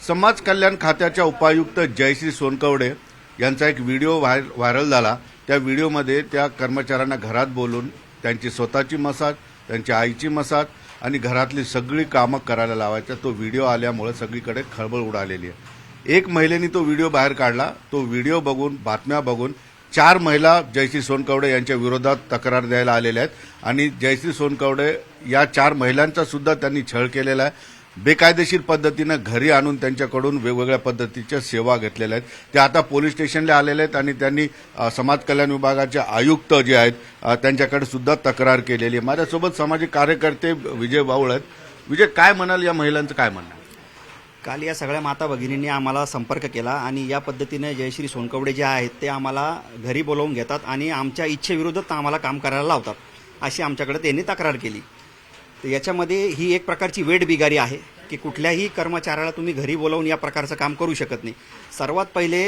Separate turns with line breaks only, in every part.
समाज कल्याण खात्याच्या उपायुक्त जयश्री सोनकवडे यांचा एक व्हिडिओ व्हायरल झाला। त्या व्हिडिओमध्ये त्या कर्मचाऱ्यांना घरात बोलून त्यांची स्वतःची मसाज, त्यांच्या आईची मसाज आणि घरातली सगळी कामं करायला लावायचा तो व्हिडिओ आल्यामुळे सगळीकडे खळबळ उडालेली आहे। एक महिलेने तो व्हिडिओ बाहेर काढला। तो व्हिडिओ बघून, बातम्या बघून 4 महिला जयश्री सोनकवडे यांच्या विरोधात तक्रार द्यायला आलेल्या आहेत आणि जयश्री सोनकवडे या 4 महिलांचा सुद्धा त्यांनी छळ केलेला आहे। बेकायदेशीर पद्धतीने घरी आणून त्यांच्याकडून वेगवेगळ्या पद्धतीच्या सेवा घेतलेल्या आहेत। ते आता पोलीस स्टेशनला आलेले आहेत आणि त्यांनी समाज कल्याण विभागाचे आयुक्त जे आहेत त्यांच्याकडे सुद्धा तक्रार केलेली आहे। माझ्यासोबत सामाजिक कार्यकर्ते विजय बाऊळ आहेत। विजय, काय म्हणाल, या महिलांचं काय म्हणणं?
काल या सगळ्या माता भगिनींनी आम्हाला संपर्क केला आणि या पद्धतीने जयश्री सोनकवडे जे आहेत ते आम्हाला घरी बोलावून घेतात आणि आमच्या इच्छेविरोधात आम्हाला काम करायला लावतात, अशी आमच्याकडे त्यांनी तक्रार केली। तर याच्यामध्ये ही एक प्रकारची वेठबिगारी आहे की कुठल्याही कर्मचाऱ्याला तुम्ही घरी बोलावून या प्रकारचं काम करू शकत नाही। सर्वात पहिले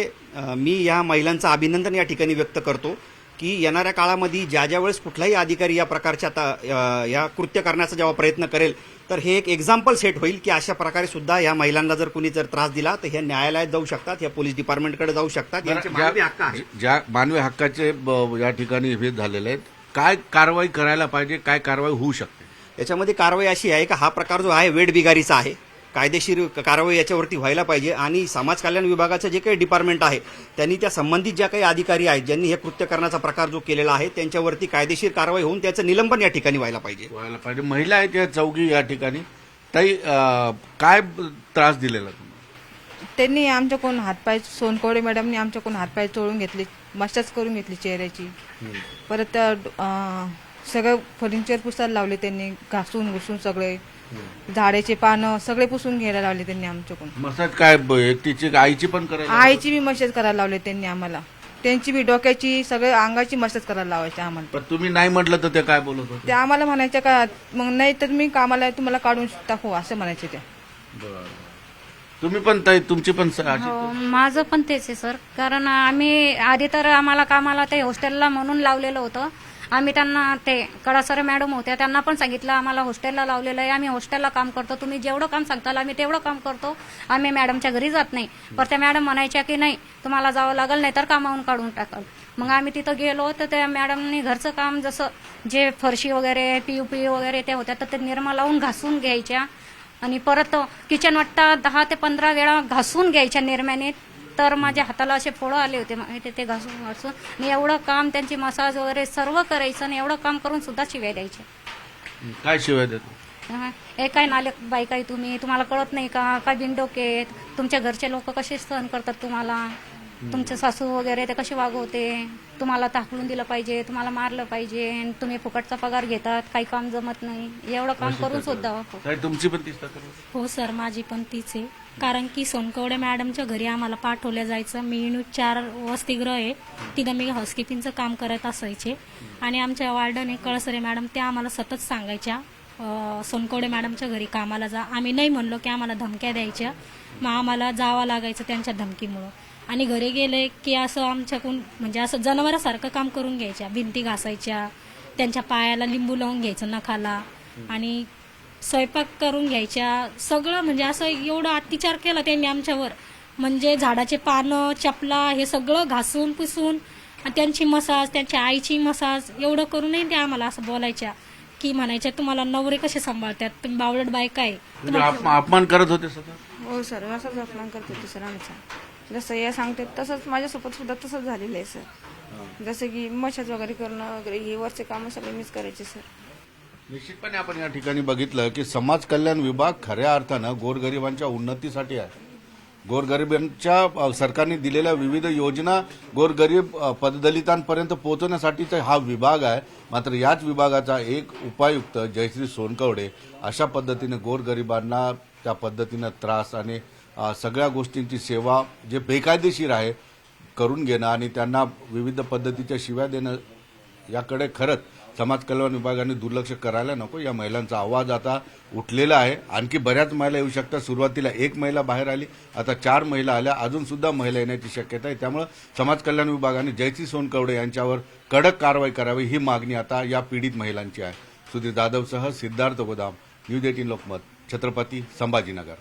मी या महिलांचं अभिनंदन या ठिकाणी व्यक्त करतो की येणाऱ्या काळामध्ये ज्या वेळेस कुठलाही अधिकारी या प्रकारच्या या कृत्य करण्याचा जेव्हा प्रयत्न करेल तर हे एक एक्झाम्पल सेट होईल की अशा प्रकारे सुद्धा या महिलांना जर कुणी जर त्रास दिला तर हे न्यायालयात जाऊ शकतात, या पोलीस डिपार्टमेंटकडे जाऊ शकतात। यांचे मानवी हक्क आहे,
ज्या मानवी हक्काचे या ठिकाणी हे झालेले आहेत, काय कारवाई करायला पाहिजे, काय कारवाई होऊ शकते?
याच्यामध्ये कारवाई अशी आहे की हा प्रकार जो आहे वेठबिगारीचा आहे, कायदेशीर कारवाई याच्यावरती व्हायला पाहिजे आणि समाज कल्याण विभागाचं जे काही डिपार्टमेंट आहे त्यांनी त्या संबंधित ज्या काही अधिकारी आहेत ज्यांनी हे कृत्य करण्याचा प्रकार जो केलेला आहे त्यांच्यावरती कायदेशीर कारवाई होऊन त्याचं निलंबन या ठिकाणी व्हायला पाहिजे।
महिला आहेत या चौघी या ठिकाणी, ताई काय त्रास दिलेला तुम्हाला?
त्यांनी आमच्याकडून हातपाय, सोनकवडे मॅडमनी आमच्याकडून हातपाय चोळून घेतले, मसाज करून घेतली चेहऱ्याची, परत सगळं फर्निचर पुसायला लावले त्यांनी, घासून घुसून सगळे झाडाचे पानं सगळे पुसून घ्यायला लावले त्यांनी आमच्याकडून।
मसाज काय एकटीची, आईची पण करायला?
आईची बी मसाज करायला लावले त्यांनी आम्हाला, त्यांची बी डोक्याची, सगळे अंगाची मसाज करायला लावायची आम्हाला।
पण तुम्ही नाही म्हटलं तर ते काय बोलत होते?
ते आम्हाला म्हणायचं का मग नाही तर मी कामाला तुम्हाला काढून टाकू असं म्हणायचे ते।
तुम्ही पण ताई, तुमची पण
हो, माझं पण तेच आहे सर। कारण आम्ही आधी तर आम्हाला कामाला ते हॉस्टेलला म्हणून लावलेलं होतं। आम्ही त्यांना, ते कडासरे मॅडम होत्या, त्यांना पण सांगितलं आम्हाला हॉस्टेलला लावलेलं आहे, आम्ही हॉस्टेलला काम करतो, तुम्ही जेवढं काम सांगताल आम्ही तेवढं काम करतो, आम्ही मॅडमच्या घरी जात नाही। पण त्या मॅडम म्हणायच्या की नाही तुम्हाला जावं लागेल, नाही तर कामावून काढून टाकाल। मग आम्ही तिथं गेलो तर त्या मॅडमनी घरचं काम, जसं जे फरशी वगैरे, पीयूपी वगैरे ते होत्या, तर ते निरमा लावून घासून घ्यायच्या आणि परत किचन वाट्टा 10 ते 15 वेळा घासून घ्यायच्या निरम्याने। तर माझ्या हाताला असे फोडं आले होते ते घासून घासून, आणि एवढं काम, त्यांची मसाज वगैरे सर्व करायचं आणि एवढं काम करून सुद्धा शिव्या द्यायचे।
काय शिवाय देतो?
हे काय नालक बाई, काय तुम्हाला कळत नाही का, काय बिनडोके, तुमच्या घरचे लोक कसे सहन करतात तुम्हाला, तुमचे सासू वगैरे ते कसे वागवते, तुम्हाला ताकलून दिलं पाहिजे, तुम्हाला मारलं पाहिजे, तुम्ही फुकटचा पगार घेतात, काही काम जमत नाही, एवढं काम करून सुद्धा।
तुमची पण तीच तक्रार?
हो सर, माझी पण तीच आहे। कारण की सोनकवडे मॅडमच्या घरी आम्हाला पाठवलं जायचं। मी युनिट 4 वसतिगृह आहे, तिथं मी हाऊसकीपिंगचं काम करत असायचे आणि आमच्या वार्डने कळसरे मॅडम त्या आम्हाला सतत सांगायच्या सोनकवडे मॅडमच्या घरी कामाला जा। आम्ही नाही म्हणलो की आम्हाला धमक्या द्यायच्या, मग आम्हाला जावं लागायचं त्यांच्या धमकीमुळं। आणि घरी गेले की असं आमच्याकडून म्हणजे असं जनावरासारखं काम करून घ्यायच्या, भिंती घासायच्या, त्यांच्या पायाला लिंबू लावून घ्यायचं नखाला आणि स्वयंपाक करून घ्यायच्या, सगळं म्हणजे असं एवढं अत्याचार केला त्यांनी आमच्यावर। म्हणजे झाडाचे पानं, चपला हे सगळं घासून पुसून, त्यांची मसाज, त्यांच्या आईची मसाज, एवढं करूनही ते आम्हाला असं बोलायच्या की म्हणायच्या तुम्हाला नवरे कसे सांभाळतात, तुम्ही बावळट बायका आहे।
अपमान करत होते सगळं?
हो सर, असंच अपमान करत होते सर आमचा, जसं या सांगते तसंच माझ्यासोबत सुद्धा तसंच झालेलं आहे सर। जसं की मशाज वगैरे करणं वगैरे हे वरचे कामं सगळे मीच करायचे सर।
निश्चितपणे आपण या ठिकाणी बघितलं की समाज कल्याण विभाग खऱ्या अर्थानं गोरगरिबांच्या उन्नतीसाठी आहे। गोरगरिबांच्या सरकारने दिलेल्या विविध योजना गोरगरीब पददलितांपर्यंत पोहोचवण्यासाठीचा हा विभाग आहे। मात्र याच विभागाचा एक उपायुक्त जयश्री सोनकवडे अशा पद्धतीने गोरगरिबांना त्या पद्धतीनं त्रास आणि सगळ्या गोष्टींची सेवा जे बेकायदेशीर आहे करून घेणं आणि त्यांना विविध पद्धतीच्या शिव्या देणं, याकडे खरंच समाज कल्याण विभागाने दुर्लक्ष करायला नको। या महिलांचा आवाज आता उठलेला आहे, आणखी बऱ्याच महिला येऊ शकतात। सुरुवातीला 1 महिला बाहेर आली, आता 4 महिला आल्या, अजून सुद्धा महिला येण्याची शक्यता आहे। त्यामुळे समाज कल्याण विभागाने जयश्री सोनकवडे यांच्यावर कडक कारवाई करावी ही मागणी आता या पीडित महिलांची आहे। सुधीर जाधवसह सिद्धार्थ गोदाम, न्यूज 18 लोकमत, छत्रपती संभाजीनगर।